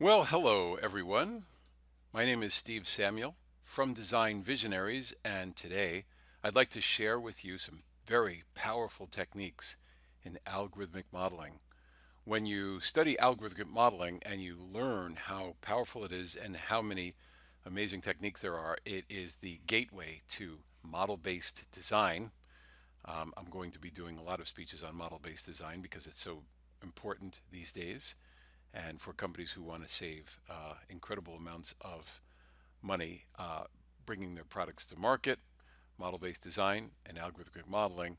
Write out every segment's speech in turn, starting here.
Well, hello everyone. My name is Steve Samuel from Design Visionaries, and today I'd like to share with you some very powerful techniques in algorithmic modeling. When you study algorithmic modeling and you learn how powerful it is and how many amazing techniques there are, it is the gateway to model-based design. I'm going to be doing a lot of speeches on model-based design because it's so important these days, and for companies who want to save incredible amounts of money bringing their products to market. Model-based design and algorithmic modeling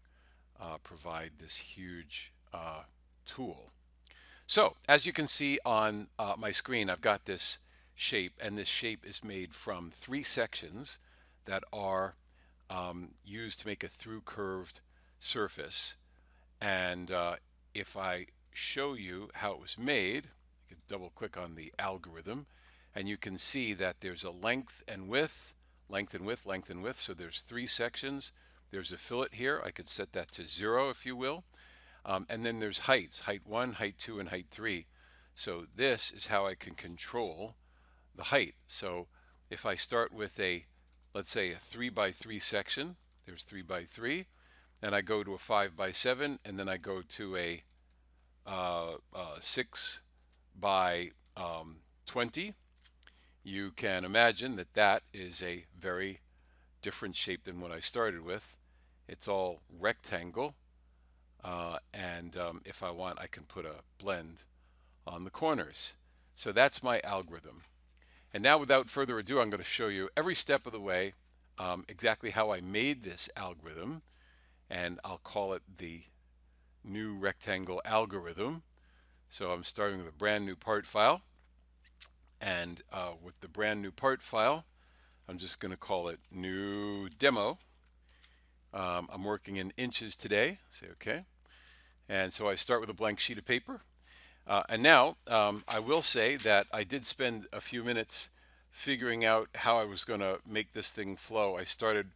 provide this huge tool. So as you can see on my screen, I've got this shape, and this shape is made from three sections that are used to make a through curved surface. And if I show you how it was made, you can double click on the algorithm, and you can see that there's a length and width, length and width, length and width. So there's three sections. There's a fillet here. I could set that to 0, if you will. And then there's heights, height 1, height 2, and height 3. So this is how I can control the height. So if I start with let's say a 3 by 3 section, there's 3 by 3, and I go to a 5 by 7, and then I go to a 6 by 20, you can imagine that that is a very different shape than what I started with. It's all rectangle, and if I want, I can put a blend on the corners. So that's my algorithm. And now, without further ado, I'm going to show you every step of the way exactly how I made this algorithm, and I'll call it the new rectangle algorithm. So I'm starting with a brand new part file, and with the brand new part file, I'm just going to call it new demo. I'm working in inches today. Say okay. And so I start with a blank sheet of paper. And now I will say that I did spend a few minutes figuring out how I was going to make this thing flow. I started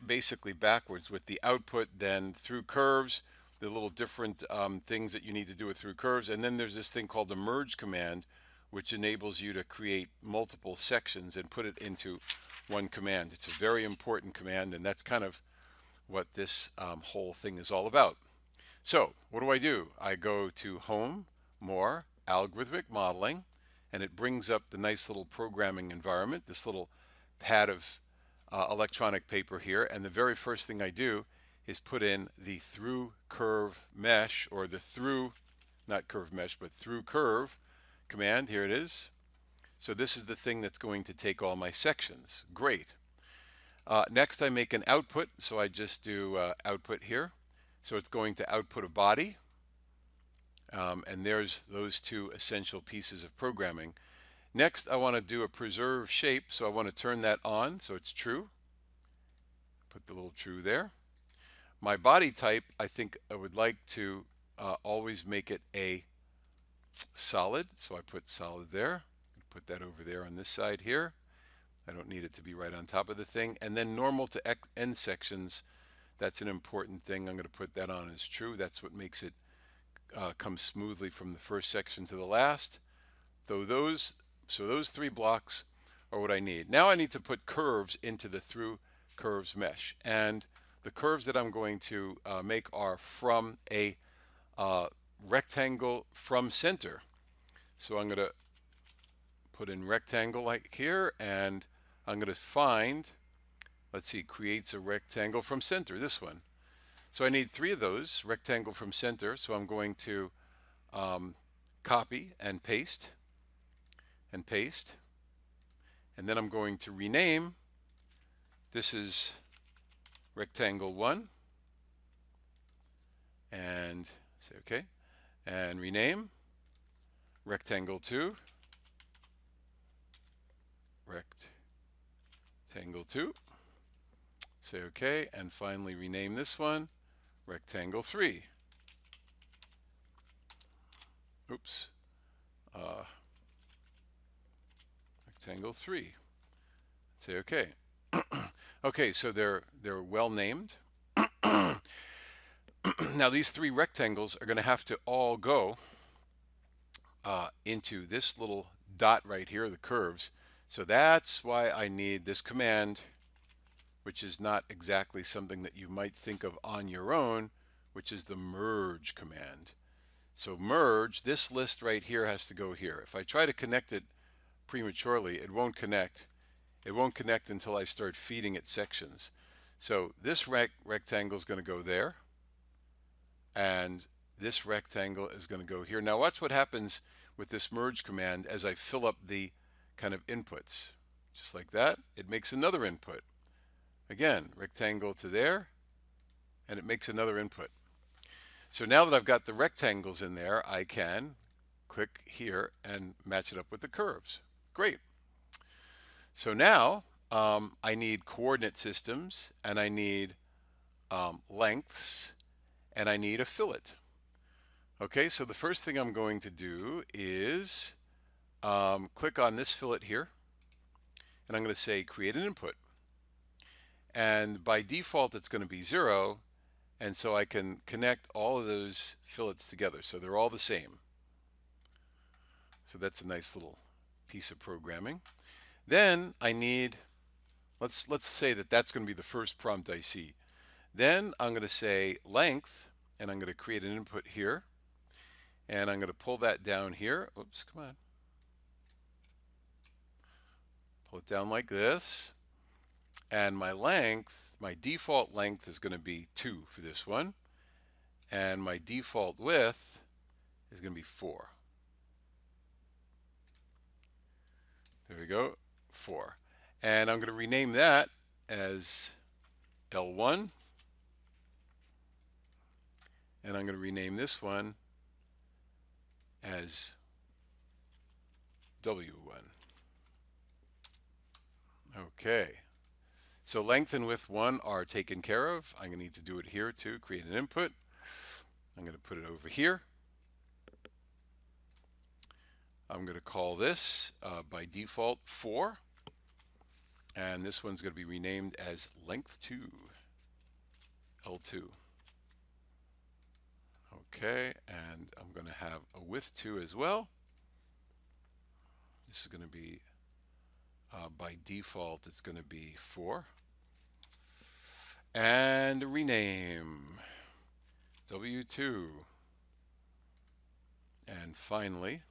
basically backwards with the output, then through curves, the little different things that you need to do with through curves. And then there's this thing called the merge command, which enables you to create multiple sections and put it into one command. It's a very important command, and that's kind of what this whole thing is all about. So what do? I go to Home, More, Algorithmic Modeling, and it brings up the nice little programming environment, this little pad of electronic paper here. And the very first thing I do is put in the through curve mesh, or the through, not curve mesh, but through curve command. Here it is. So this is the thing that's going to take all my sections. Great. Next, I make an output. So I just do output here. So it's going to output a body. And there's those two essential pieces of programming. Next, I want to do a preserve shape. So I want to turn that on so it's true. Put the little true there. My body type, I think I would like to always make it a solid. So I put solid there. Put that over there on this side here. I don't need it to be right on top of the thing. And then normal to end sections, that's an important thing. I'm going to put that on as true. That's what makes it come smoothly from the first section to the last. So those three blocks are what I need. Now I need to put curves into the through curves mesh. And the curves that I'm going to make are from a rectangle from center. So I'm going to put in rectangle like here, and I'm going to find, let's see, creates a rectangle from center, this one. So I need three of those, rectangle from center. So I'm going to copy and paste, and then I'm going to rename. This is rectangle 1, and say okay, and rename rectangle 2, rectangle 2, say okay, and finally rename this one rectangle 3. Oops. Rectangle 3. Say okay. Okay, so they're well named. Now these three rectangles are going to have to all go into this little dot right here, the curves. So that's why I need this command, which is not exactly something that you might think of on your own, which is the merge command. So merge, this list right here has to go here. If I try to connect it prematurely, it won't connect. It won't connect until I start feeding it sections. So this rectangle is going to go there, and this rectangle is going to go here. Now watch what happens with this merge command as I fill up the kind of inputs. Just like that, it makes another input. Again, rectangle to there, and it makes another input. So now that I've got the rectangles in there, I can click here and match it up with the curves. Great. So now I need coordinate systems, and I need lengths, and I need a fillet. Okay, so the first thing I'm going to do is click on this fillet here, and I'm going to say create an input. And by default, it's going to be 0, and so I can connect all of those fillets together. So they're all the same. So that's a nice little piece of programming. Then I need, let's say that that's going to be the first prompt I see. Then I'm going to say length, and I'm going to create an input here, and I'm going to pull that down here. Oops, come on. Pull it down like this. And my length, my default length is going to be 2 for this one. And my default width is going to be 4. There we go, 4. And I'm going to rename that as L1. And I'm going to rename this one as W1. Okay. So length and width 1 are taken care of. I'm going to need to do it here too, create an input. I'm going to put it over here. I'm going to call this by default 4. And this one's going to be renamed as length 2, L2. Okay, and I'm going to have a width 2 as well. This is going to be, by default, it's going to be 4. And rename W2. And finally,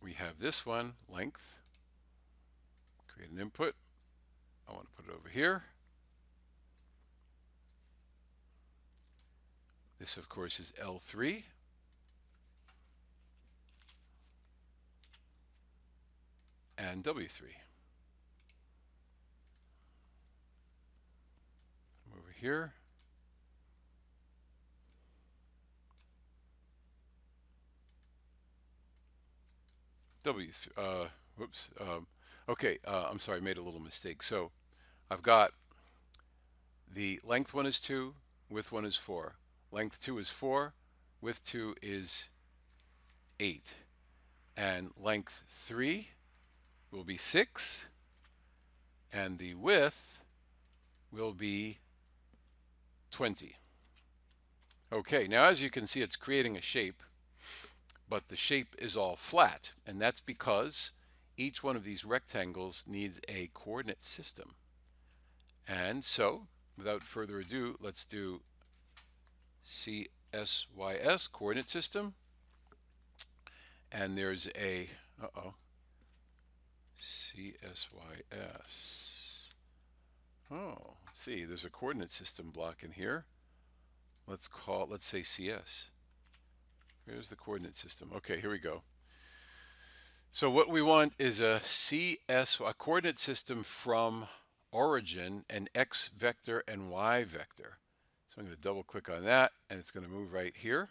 we have this one, length. Create an input. I want to put it over here. This, of course, is L3. And W3. Come over here. Whoops. Okay, I'm sorry, I made a little mistake. So I've got the length 1 is 2, width 1 is 4. Length 2 is 4, width 2 is 8. And length 3 will be 6, and the width will be 20. Okay, now as you can see, it's creating a shape, but the shape is all flat, and that's because each one of these rectangles needs a coordinate system. And so, without further ado, let's do CSYS, coordinate system. And there's a, CSYS. Oh, see, there's a coordinate system block in here. Let's say CS. Here's the coordinate system. Okay, here we go. So what we want is a coordinate system from origin, an X vector and Y vector. So I'm going to double click on that, and it's going to move right here.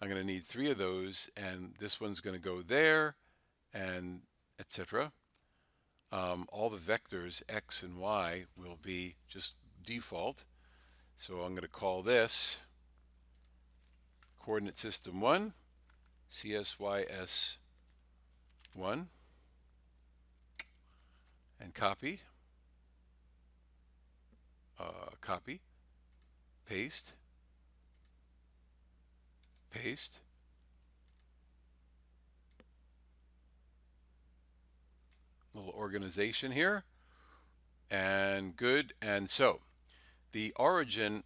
I'm going to need 3 of those, and this one's going to go there, and etc. All the vectors X and Y will be just default. So I'm going to call this coordinate system 1, CSYS 1, and copy, paste, paste, little organization here, and good. And so the origin,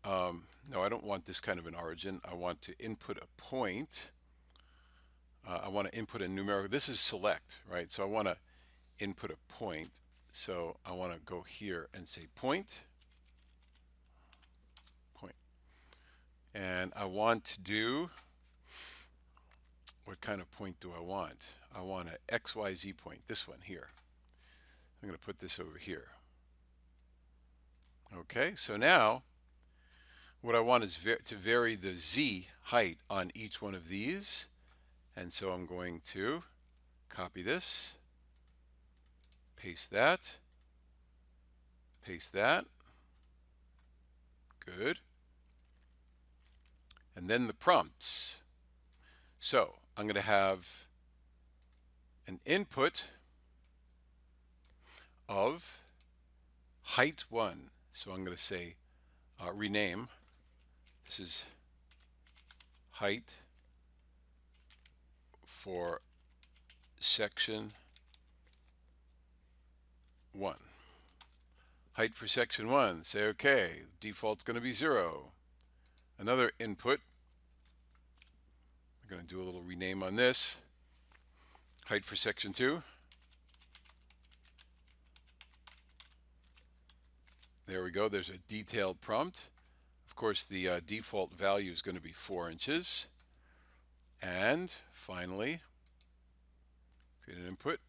no, I don't want this kind of an origin. I want to input a point. I want to input a numerical. This is select, right? So I want to input a point. So I want to go here and say point, point. And I want to do, what kind of point do I want? I want an XYZ point, this one here. I'm going to put this over here. Okay, so now what I want is to vary the Z height on each one of these. And so I'm going to copy this, paste that, good. And then the prompts. So I'm going to have an input of height 1. So I'm going to say rename. This is height for section 1. Height for section 1. Say okay. Default's going to be 0. Another input. We're going to do a little rename on this. Height for section 2. There we go. There's a detailed prompt. Of course, the default value is going to be 4 inches. And finally, create an input,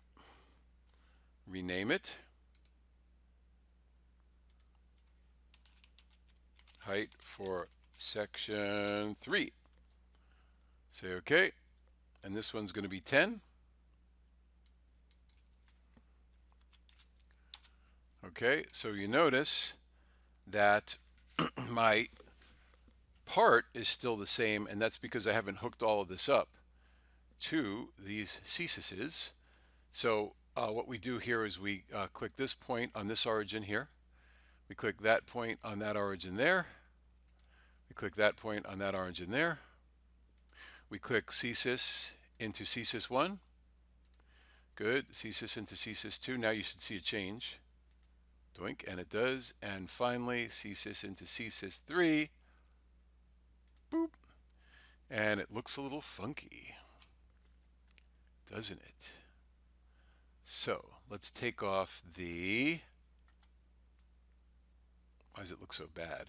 rename it, height for section 3. Say OK, and this one's going to be 10. Okay, so you notice that my part is still the same, and that's because I haven't hooked all of this up to these theses. So what we do here is we click this point on this origin here. We click that point on that origin there. We click that point on that origin there. We click thesis into thesis 1. Good. Thesis into thesis 2. Now you should see a change. Doink, and it does. And finally, thesis into thesis 3. Boop. And it looks a little funky, doesn't it? So let's take off the, why does it look so bad?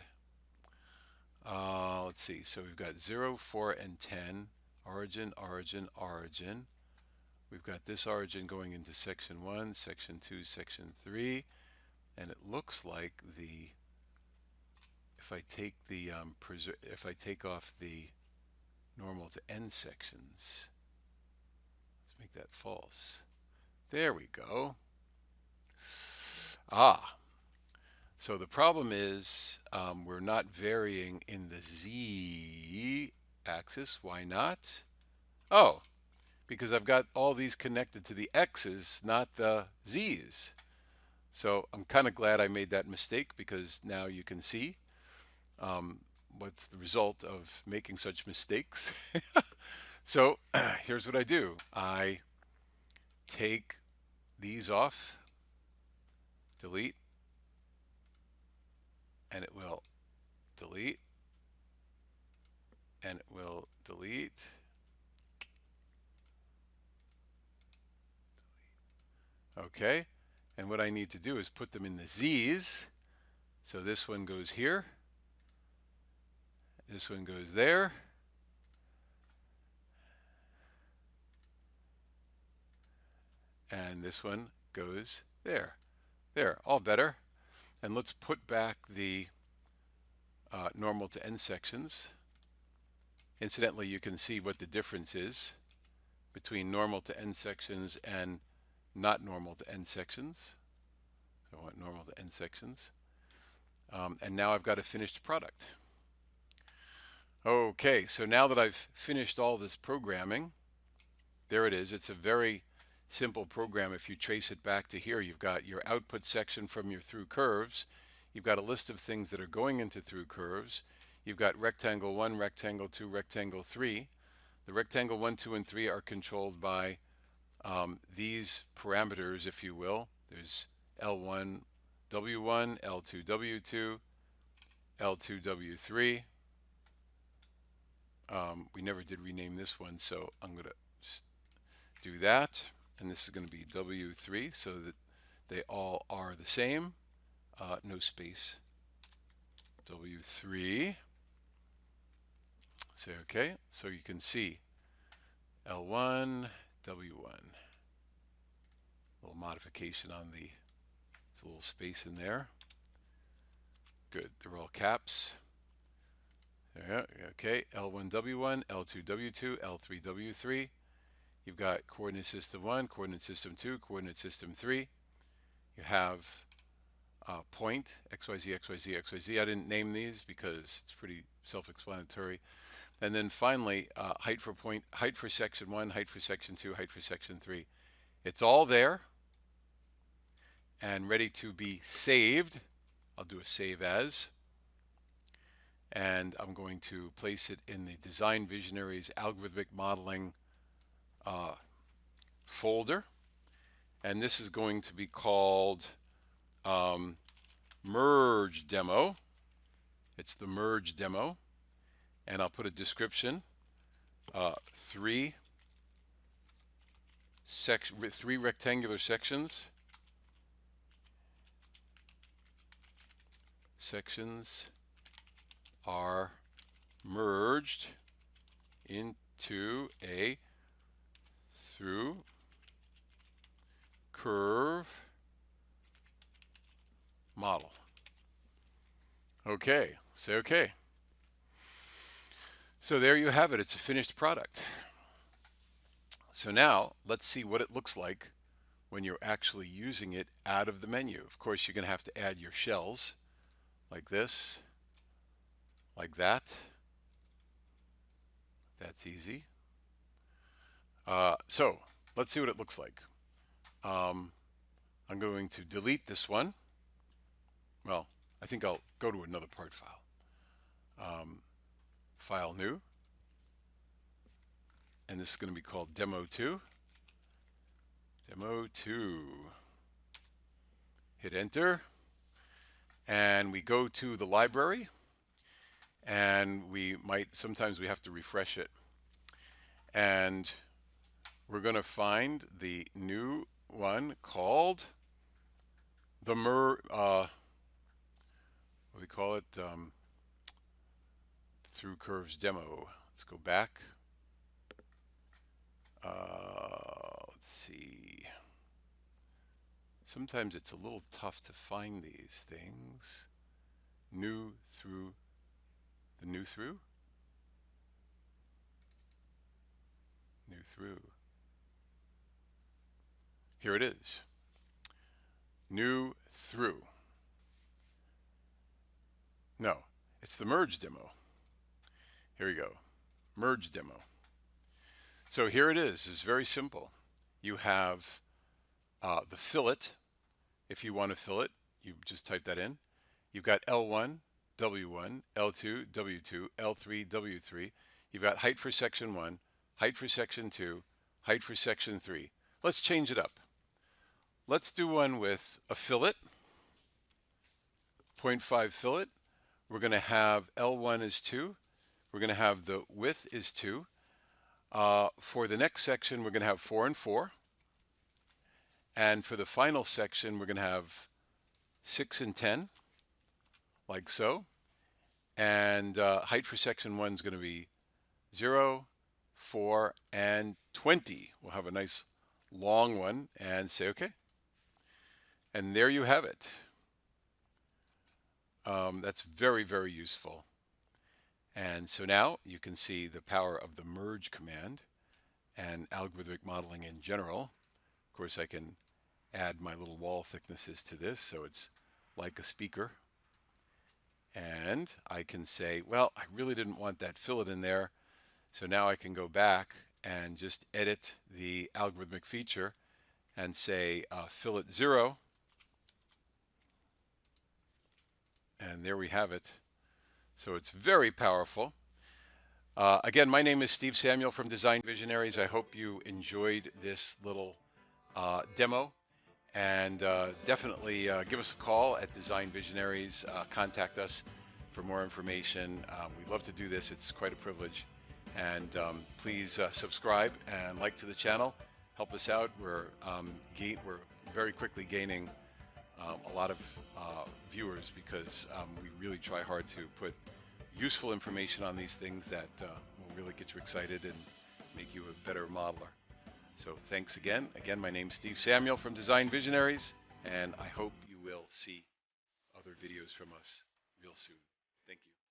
Let's see. So we've got 0, 4, and 10. Origin, origin, origin. We've got this origin going into section 1, section 2, section 3. And it looks like the, if I take the, if I take off the normal to end sections, let's make that false. There we go. So the problem is we're not varying in the Z axis. Why not? Oh, because I've got all these connected to the X's, not the Z's. So I'm kind of glad I made that mistake, because now you can see what's the result of making such mistakes. So here's what I do. I take these off, delete, and it will delete, and it will delete. Okay, and what I need to do is put them in the Z's. So this one goes here, this one goes there, and this one goes there. There, all better. And let's put back the normal to end sections. Incidentally, you can see what the difference is between normal to end sections and not normal to end sections. So I want normal to end sections. And now I've got a finished product. Okay, so now that I've finished all this programming, there it is. It's a very simple program. If you trace it back to here, you've got your output section from your through curves. You've got a list of things that are going into through curves. You've got rectangle 1, rectangle 2, rectangle 3. The rectangle 1, 2, and 3 are controlled by these parameters, if you will. There's L1, W1, L2, W2, L2, W3. We never did rename this one, so I'm going to just do that. And this is going to be W3 so that they all are the same. No space. W3. Say OK. So you can see L1, W1. Little modification on the, there's a little space in there. Good. They're all caps. Yeah, okay. L1, W1, L2, W2, L3, W3. You've got coordinate system 1, coordinate system 2, coordinate system 3. You have point, XYZ, XYZ, XYZ. I didn't name these because it's pretty self-explanatory. And then finally, height for point, height for section 1, height for section 2, height for section 3. It's all there and ready to be saved. I'll do a save as. And I'm going to place it in the Design Visionaries Algorithmic Modeling folder. And this is going to be called Merge Demo. It's the Merge Demo. And I'll put a description. Three rectangular sections. Sections are merged into a through curve model. Okay, say okay. So there you have it. It's a finished product. So now let's see what it looks like when you're actually using it out of the menu. Of course, you're going to have to add your shells like this, like that. That's easy. So let's see what it looks like. I'm going to delete this one. Well, I think I'll go to another part file. File new. And this is going to be called Demo 2. Demo 2. Hit enter. And we go to the library. And sometimes we have to refresh it. And we're going to find the new one called the we call it Through Curves Demo. Let's go back. Let's see. Sometimes it's a little tough to find these things. New through. The new through? New through. Here it is. New through. No, it's the merge demo. Here we go. Merge demo. So here it is. It's very simple. You have the fillet. If you want to fill it, you just type that in. You've got L1, W1, L2, W2, L3, W3. You've got height for section 1, height for section 2, height for section 3. Let's change it up. Let's do one with a fillet, 0.5 fillet. We're going to have L1 is 2. We're going to have the width is 2. For the next section, we're going to have 4 and 4. And for the final section, we're going to have 6 and 10, like so. And height for section 1 is going to be 0, 4, and 20. We'll have a nice long one and say OK. And there you have it. That's very, very useful. And so now you can see the power of the merge command and algorithmic modeling in general. Of course, I can add my little wall thicknesses to this so it's like a speaker. And I can say, well, I really didn't want that fillet in there. So now I can go back and just edit the algorithmic feature and say fillet 0. And there we have it. So it's very powerful. Again, my name is Steve Samuel from Design Visionaries. I hope you enjoyed this little demo. And definitely give us a call at Design Visionaries. Contact us for more information. We'd love to do this. It's quite a privilege. And please subscribe and like to the channel. Help us out. We're very quickly gaining a lot of viewers because we really try hard to put useful information on these things that will really get you excited and make you a better modeler. So thanks again. Again, my name's Steve Samuel from Design Visionaries, and I hope you will see other videos from us real soon. Thank you.